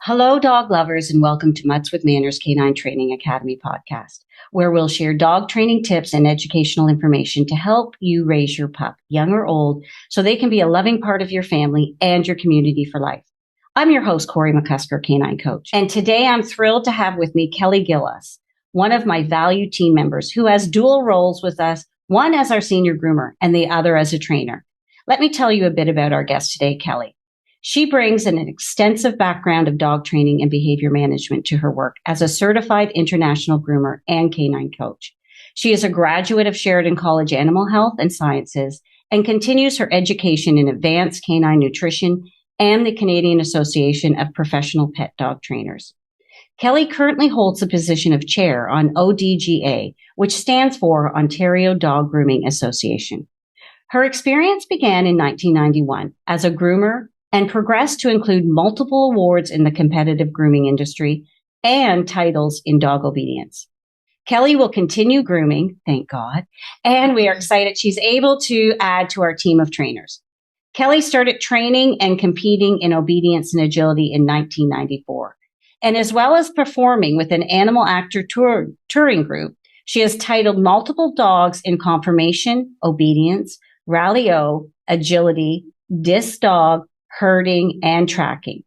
Hello, dog lovers, and welcome to Mutts with Manners Canine Training Academy podcast, where we'll share dog training tips and educational information to help you raise your pup, young or old, so they can be a loving part of your family and your community for life. I'm your host, Corey McCusker, Canine Coach, and today I'm thrilled to have with me Kelly Gillis, one of my valued team members who has dual roles with us, one as our senior groomer and the other as a trainer. Let me tell you a bit about our guest today, Kelly. She brings an extensive background of dog training and behavior management to her work as a certified international groomer and canine coach. She is a graduate of Sheridan College Animal Health and Sciences and continues her education in advanced canine nutrition and the Canadian Association of Professional Pet Dog Trainers. Kelly currently holds the position of chair on ODGA, which stands for Ontario Dog Grooming Association. Her experience began in 1991 as a groomer and progressed to include multiple awards in the competitive grooming industry and titles in dog obedience. Kelly will continue grooming, thank God, and we are excited she's able to add to our team of trainers. Kelly started training and competing in obedience and agility in 1994. And as well as performing with an animal actor touring group, she has titled multiple dogs in conformation, obedience, rally-o, agility, disc dog, herding, and tracking.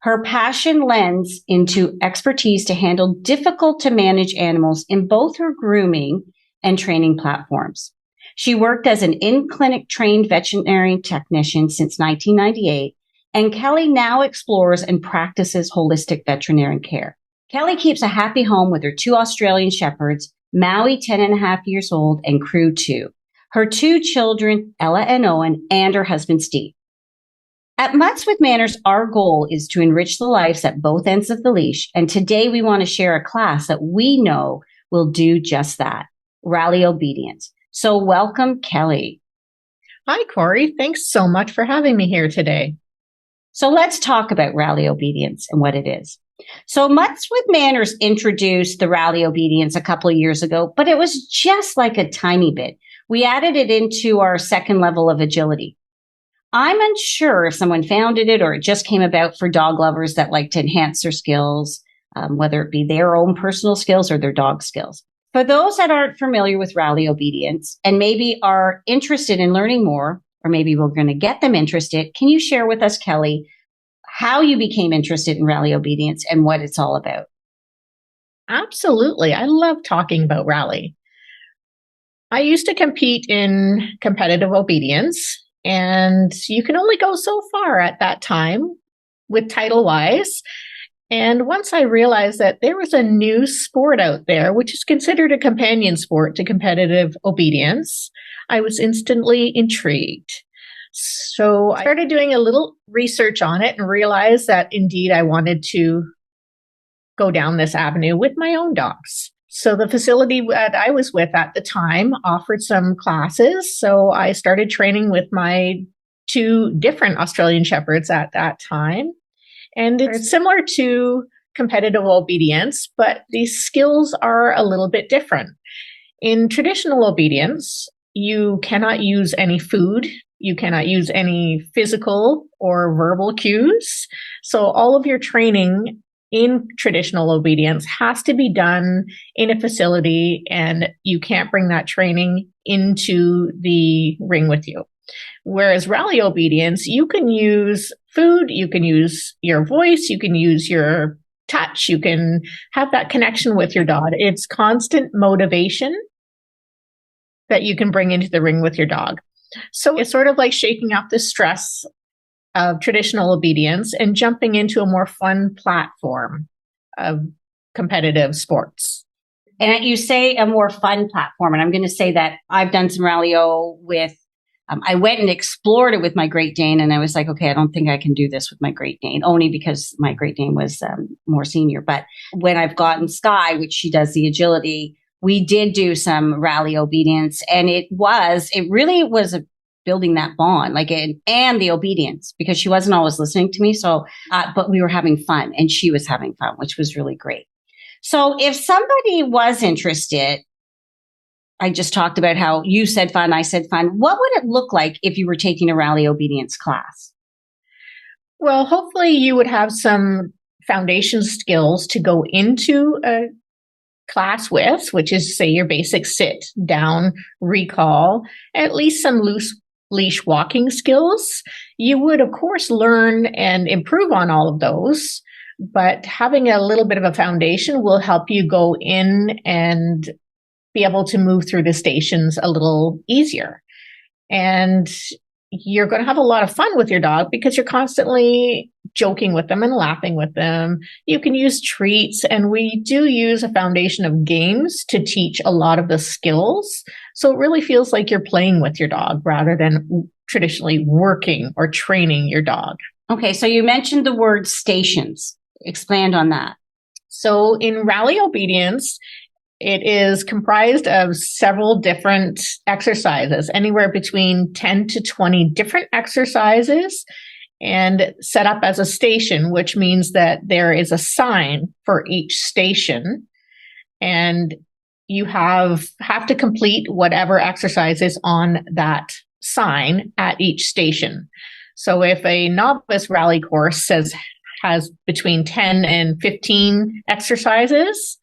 Her passion lends into expertise to handle difficult to manage animals in both her grooming and training platforms. She worked as an in-clinic trained veterinary technician since 1998, and Kelly now explores and practices holistic veterinarian care. Kelly keeps a happy home with her two Australian Shepherds, Maui, 10 and a half years old, and Crew, 2. Her two children, Ella and Owen, and her husband, Steve. At Mutts with Manners, our goal is to enrich the lives at both ends of the leash, and today we want to share a class that we know will do just that, rally obedience. So welcome, Kelly. Hi, Corey. Thanks so much for having me here today. So let's talk about rally obedience and what it is. So Mutts with Manners introduced the rally obedience a couple of years ago, but it was just like a tiny bit. We added it into our second level of agility. I'm unsure if someone founded it or it just came about for dog lovers that like to enhance their skills, whether it be their own personal skills or their dog skills. For those that aren't familiar with rally obedience and maybe are interested in learning more, or maybe we're going to get them interested, can you share with us, Kelly, how you became interested in rally obedience and what it's all about? Absolutely. I love talking about rally. I used to compete in competitive obedience. And you can only go so far at that time with title-wise. And once I realized that there was a new sport out there, which is considered a companion sport to competitive obedience, I was instantly intrigued. So I started doing a little research on it and realized that indeed I wanted to go down this avenue with my own dogs. So the facility that I was with at the time offered some classes. So I started training with my two different Australian Shepherds at that time. And it's similar to competitive obedience, but these skills are a little bit different. In traditional obedience, you cannot use any food. You cannot use any physical or verbal cues. So all of your training in traditional obedience has to be done in a facility, and you can't bring that training into the ring with you. Whereas rally obedience, you can use food, you can use your voice, you can use your touch, you can have that connection with your dog. It's constant motivation that you can bring into the ring with your dog. So it's sort of like shaking off the stress of traditional obedience and jumping into a more fun platform of competitive sports. And you say a more fun platform, and I'm going to say that I've done some rally-o with, I went and explored it with my Great Dane, and I was like, okay, I don't think I can do this with my Great Dane, only because my Great Dane was more senior. But when I've gotten Sky, which she does the agility, we did do some rally obedience, and it really was building that bond, and the obedience, because she wasn't always listening to me. So, but we were having fun and she was having fun, which was really great. So if somebody was interested, I just talked about how you said fun, I said fun. What would it look like if you were taking a rally obedience class? Well, hopefully you would have some foundation skills to go into a class with, which is, say, your basic sit, down, recall, at least some loose leash walking skills. You would, of course, learn and improve on all of those, but having a little bit of a foundation will help you go in and be able to move through the stations a little easier. And you're going to have a lot of fun with your dog because you're constantly joking with them and laughing with them. You can use treats, and we do use a foundation of games to teach a lot of the skills. So it really feels like you're playing with your dog rather than traditionally working or training your dog. Okay, so you mentioned the word stations. Expand on that. So in Rally Obedience, it is comprised of several different exercises, anywhere between 10 to 20 different exercises, and set up as a station, which means that there is a sign for each station, and you have to complete whatever exercise is on that sign at each station. So if a novice rally course has between 10 and 15 exercises,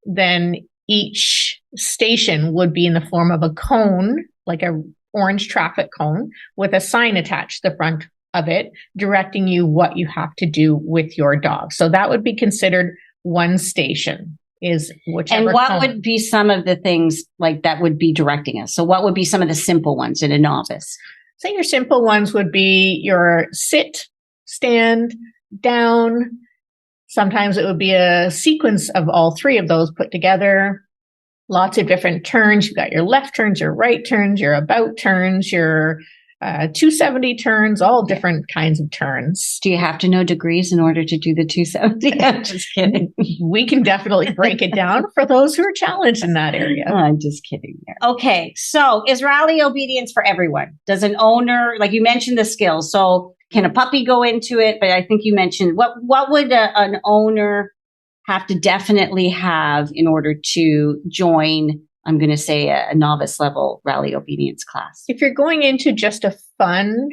then each station would be in the form of a cone, like a orange traffic cone, with a sign attached to the front of it, directing you what you have to do with your dog. So that would be considered one station, is whichever. And what cone. would be some of the things like that would be directing us? So what would be some of the simple ones in a novice? So your simple ones would be your sit, stand, down. Sometimes it would be a sequence of all three of those put together. Lots of different turns. You've got your left turns, your right turns, your about turns, your 270 turns, all different kinds of turns. Do you have to know degrees in order to do the 270? I'm just kidding. We can definitely break it down for those who are challenged in that area. I'm just kidding there. Okay, so is Rally Obedience for everyone? Does an owner, like you mentioned the skills, so can a puppy go into it? But I think you mentioned, what would an owner have to definitely have in order to join, I'm going to say, a novice level Rally Obedience class? If you're going into just a fun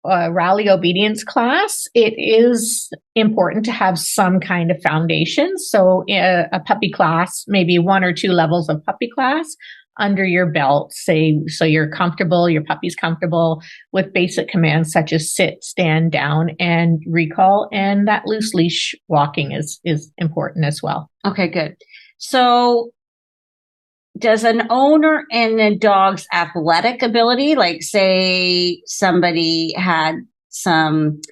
Rally Obedience class, it is important to have some kind of foundation. So a puppy class, maybe 1 or 2 levels of puppy class under your belt, say, so you're comfortable, your puppy's comfortable with basic commands such as sit, stand, down, and recall. And that loose leash walking is important as well. Okay, good. So does an owner and a dog's athletic ability, like say somebody had some,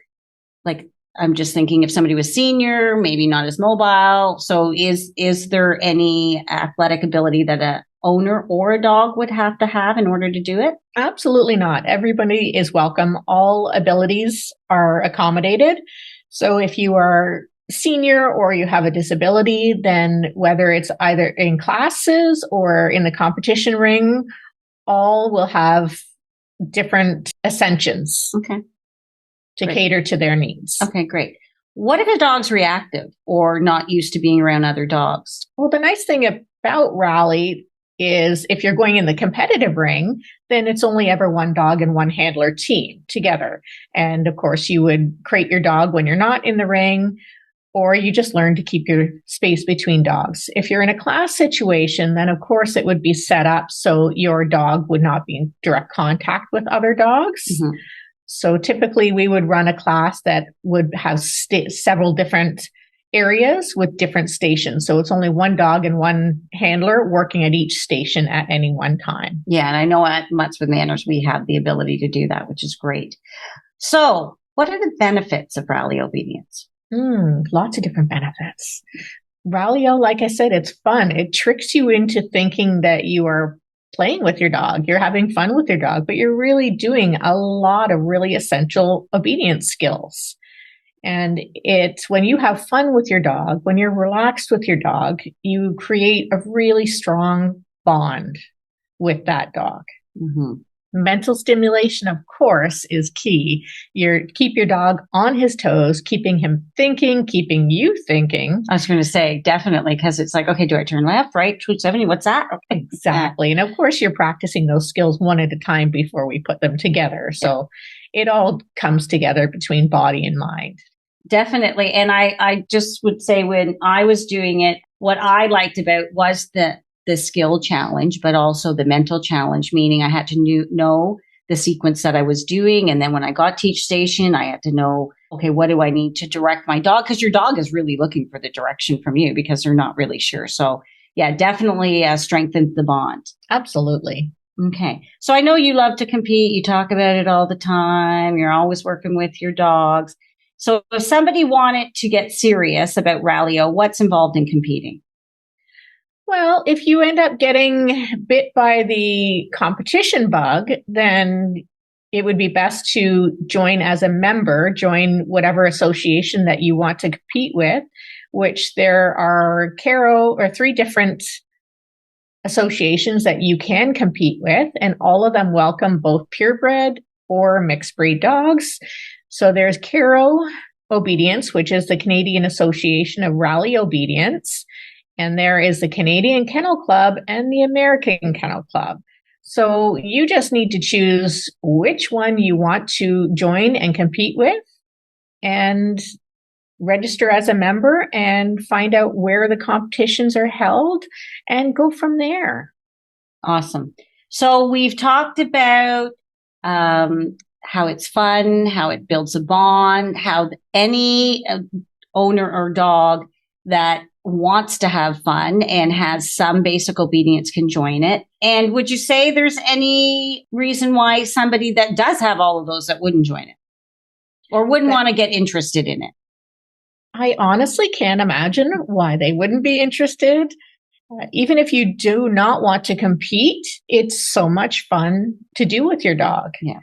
like, I'm just thinking if somebody was senior, maybe not as mobile. So is there any athletic ability that a owner or a dog would have to have in order to do it? Absolutely not. Everybody is welcome. All abilities are accommodated. So if you are senior or you have a disability, then whether it's either in classes or in the competition ring, all will have different ascensions. Okay. To Great. cater to their needs. Okay, great. What if a dog's reactive or not used to being around other dogs? Well, the nice thing about Rally is if you're going in the competitive ring, then it's only ever one dog and one handler team together. And of course, you would crate your dog when you're not in the ring, or you just learn to keep your space between dogs. If you're in a class situation, then of course it would be set up so your dog would not be in direct contact with other dogs. Mm-hmm. So typically we would run a class that would have several different areas with different stations. So it's only one dog and one handler working at each station at any one time. Yeah, and I know at Mutts with Manners, we have the ability to do that, which is great. So what are the benefits of Rally Obedience? Lots of different benefits. Rally-O, like I said, it's fun. It tricks you into thinking that you are playing with your dog, you're having fun with your dog, but you're really doing a lot of really essential obedience skills. And it's when you have fun with your dog, when you're relaxed with your dog, you create a really strong bond with that dog. Mm-hmm. Mental stimulation, of course, is key. Keep your dog on his toes, keeping him thinking, keeping you thinking. I was going to say, definitely, because it's like, okay, do I turn left, right, 270? What's that? Okay. Exactly. And of course, you're practicing those skills one at a time before we put them together. So it all comes together between body and mind. Definitely. And I just would say when I was doing it, what I liked about was the skill challenge, but also the mental challenge, meaning I had to know the sequence that I was doing. And then when I got to each station, I had to know, okay, what do I need to direct my dog? Because your dog is really looking for the direction from you because they're not really sure. So yeah, definitely strengthened the bond. Absolutely. Okay. So I know you love to compete. You talk about it all the time. You're always working with your dogs. So if somebody wanted to get serious about Rally-O, what's involved in competing? Well, if you end up getting bit by the competition bug, then it would be best to join as a member, join whatever association that you want to compete with, which there are or 3 different associations that you can compete with, and all of them welcome both purebred or mixed breed dogs. So there's CARO Obedience, which is the Canadian Association of Rally Obedience. And there is the Canadian Kennel Club and the American Kennel Club. So you just need to choose which one you want to join and compete with and register as a member and find out where the competitions are held and go from there. Awesome. So we've talked about how it's fun, how it builds a bond, how any owner or dog that wants to have fun and has some basic obedience can join it. And would you say there's any reason why somebody that does have all of those that wouldn't join it or wouldn't want to get interested in it? I honestly can't imagine why they wouldn't be interested. Even if you do not want to compete, it's so much fun to do with your dog. Yeah.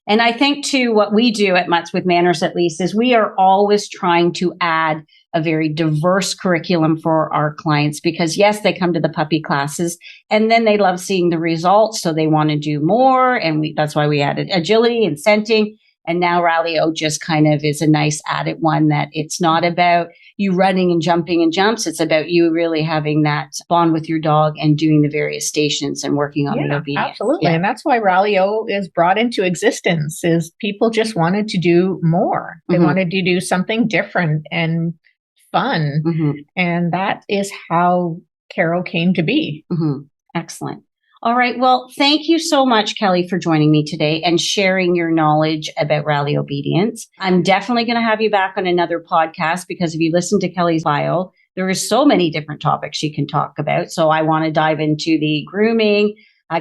And I think too, what we do at Mutts with Manners, at least, is we are always trying to add a very diverse curriculum for our clients because yes, they come to the puppy classes and then they love seeing the results. So they want to do more. And that's why we added agility and scenting. And now Rally-O just kind of is a nice added one that it's not about you running and jumping and jumps. It's about you really having that bond with your dog and doing the various stations and working on the obedience. Absolutely. Yeah. And that's why Rally-O is brought into existence is people just wanted to do more. They wanted to do something different and fun. And that is how CARO came to be. Excellent. All right. Well, thank you so much, Kelly, for joining me today and sharing your knowledge about Rally Obedience. I'm definitely going to have you back on another podcast because if you listen to Kelly's bio, there are so many different topics she can talk about. So I want to dive into the grooming.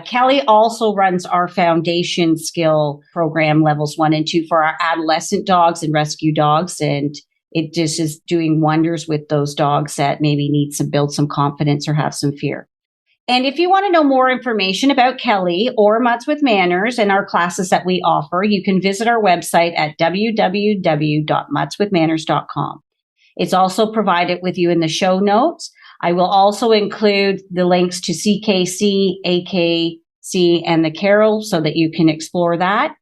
Kelly also runs our foundation skill program levels 1 and 2 for our adolescent dogs and rescue dogs. And it just is doing wonders with those dogs that maybe need to build some confidence or have some fear. And if you want to know more information about Kelly or Mutts with Manners and our classes that we offer, you can visit our website at www.muttswithmanners.com. It's also provided with you in the show notes. I will also include the links to CKC, AKC, and the CARO so that you can explore that.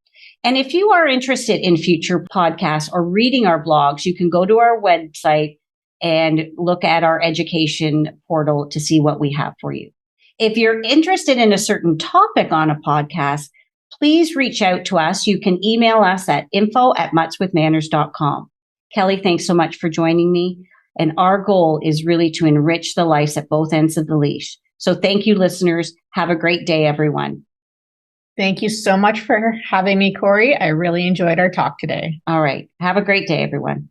And if you are interested in future podcasts or reading our blogs, you can go to our website and look at our education portal to see what we have for you. If you're interested in a certain topic on a podcast, please reach out to us. You can email us at info@muttswithmanners.com. Kelly, thanks so much for joining me. And our goal is really to enrich the lives at both ends of the leash. So thank you, listeners. Have a great day, everyone. Thank you so much for having me, Corey. I really enjoyed our talk today. All right. Have a great day, everyone.